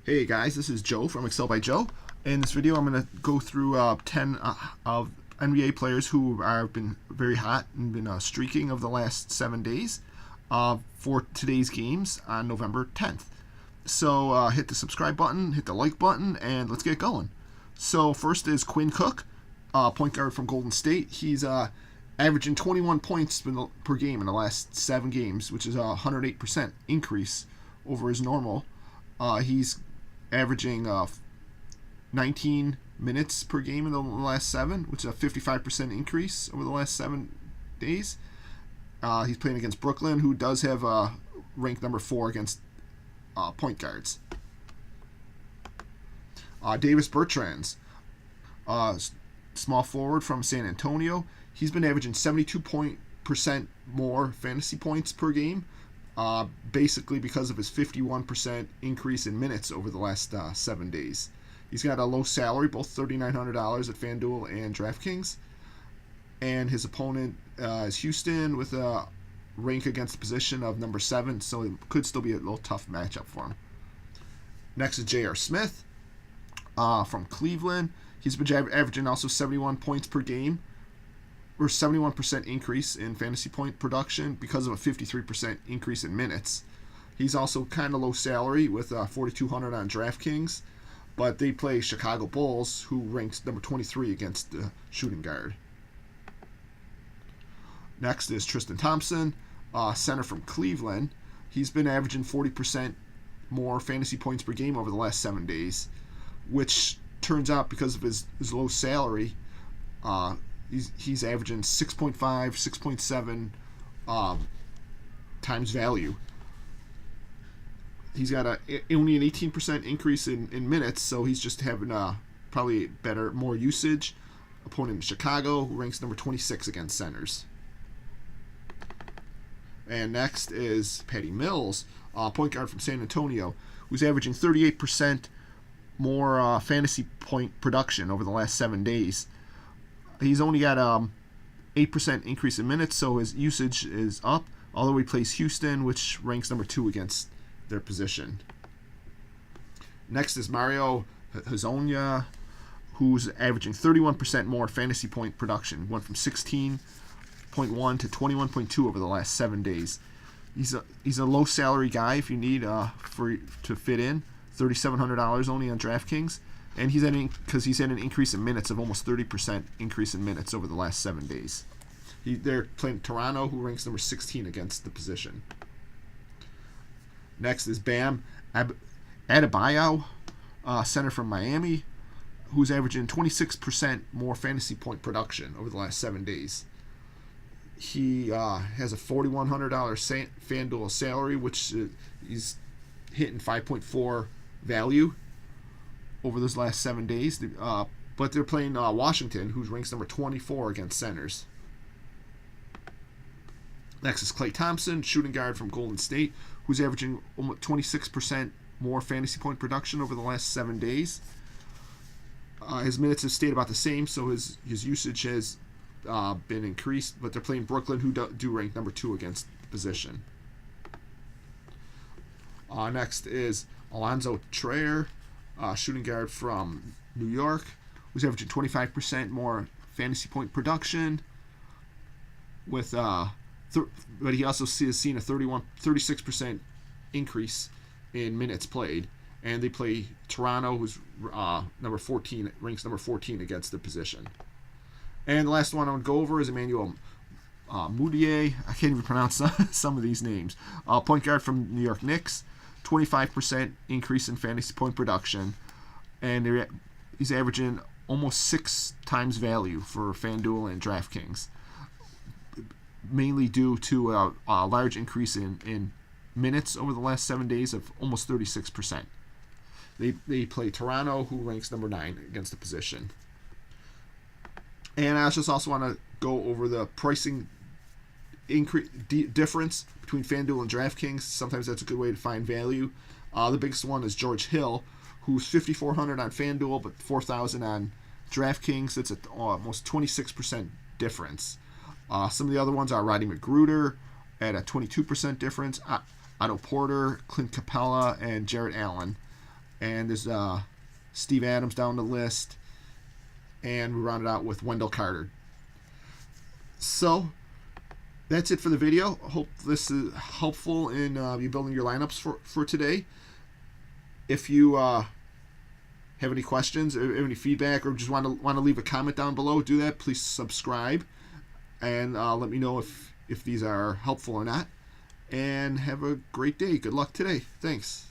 Hey guys, this is Joe from Excel by Joe. In this video, I'm going to go through 10 of NBA players who have been very hot and been streaking over the last 7 days for today's games on November 10th. So hit the subscribe button, hit the like button, and let's get going. So first is Quinn Cook, point guard from Golden State. He's averaging 21 points per game in the last 7 games, which is a 108% increase over his normal. He's averaging 19 minutes per game in the last 7, which is a 55% increase over the last 7 days. He's playing against Brooklyn, who does have ranked number 4 against point guards. Davis Bertans, small forward from San Antonio. He's been averaging 72% more fantasy points per game, basically because of his 51% increase in minutes over the last 7 days. He's got a low salary, both $3,900 at Fanduel and Draftkings. And his opponent is Houston with a rank against the position of number 7, so it could still be a little tough matchup for him. Next is J.R. Smith from Cleveland. He's been averaging also 71 points per game, or 71% increase in fantasy point production because of a 53% increase in minutes. He's also kind of low salary with $4,200 on Draftkings, but they play Chicago Bulls, who ranks number 23 against the shooting guard. Next is Tristan Thompson, center from Cleveland. He's been averaging 40% more fantasy points per game over the last 7 days, which turns out because of his low salary, he's averaging 6.5, 6.7 times value. He's got only an 18% increase in minutes, so he's just having probably more usage. Opponent in Chicago, who ranks number 26 against centers. And next is Patty Mills, point guard from San Antonio, who's averaging 38% more fantasy point production over the last 7 days. He's only got 8% increase in minutes, so his usage is up, although he plays Houston, which ranks number 2 against their position. Next is Mario Hezonja, who's averaging 31% more fantasy point production. Went from 16.1 to 21.2 over the last 7 days. He's a low salary guy if you need to fit in. $3,700 only on Draftkings. And he's had an increase in minutes of almost 30% increase in minutes over the last 7 days. They're playing Toronto, who ranks number 16 against the position. Next is Bam Adebayo, center from Miami, who's averaging 26% more fantasy point production over the last 7 days. He has a $4,100 Fanduel salary, which he's hitting 5.4 value over those last 7 days, but they're playing Washington, who ranks number 24 against centers. Next is Klay Thompson, shooting guard from Golden State, who's averaging almost 26% more fantasy point production over the last 7 days. His minutes have stayed about the same, so his usage has been increased, but they're playing Brooklyn, who do rank number 2 against the position. Next is Allonzo Trier, shooting guard from New York, who's averaging 25% more fantasy point production, but he also has seen a 36% increase in minutes played. And they play Toronto, who's number 14, ranks number 14 against the position. And the last one I want to go over is Emmanuel Mudiay. I can't even pronounce some of these names. Point guard from New York Knicks. 25% increase in fantasy point production, and he's averaging almost 6 times value for Fanduel and Draftkings, mainly due to a large increase in minutes over the last 7 days of almost 36%. They play Toronto, who ranks number 9 against the position. And I just also want to go over the pricing difference between Fanduel and Draftkings. Sometimes that's a good way to find value. The biggest one is George Hill, who's $5,400 on Fanduel, but $4,000 on Draftkings. It's almost 26% difference. Some of the other ones are Roddy McGruder at a 22% difference. Otto Porter, Clint Capella, and Jarrett Allen and there's Steve Adams down the list, and we rounded out with Wendell Carter. So that's it for the video. Hope this is helpful in you building your lineups for today. If you have any questions or any feedback, or just want to leave a comment down below, do that. Please subscribe and let me know if these are helpful or not. And have a great day. Good luck today. Thanks.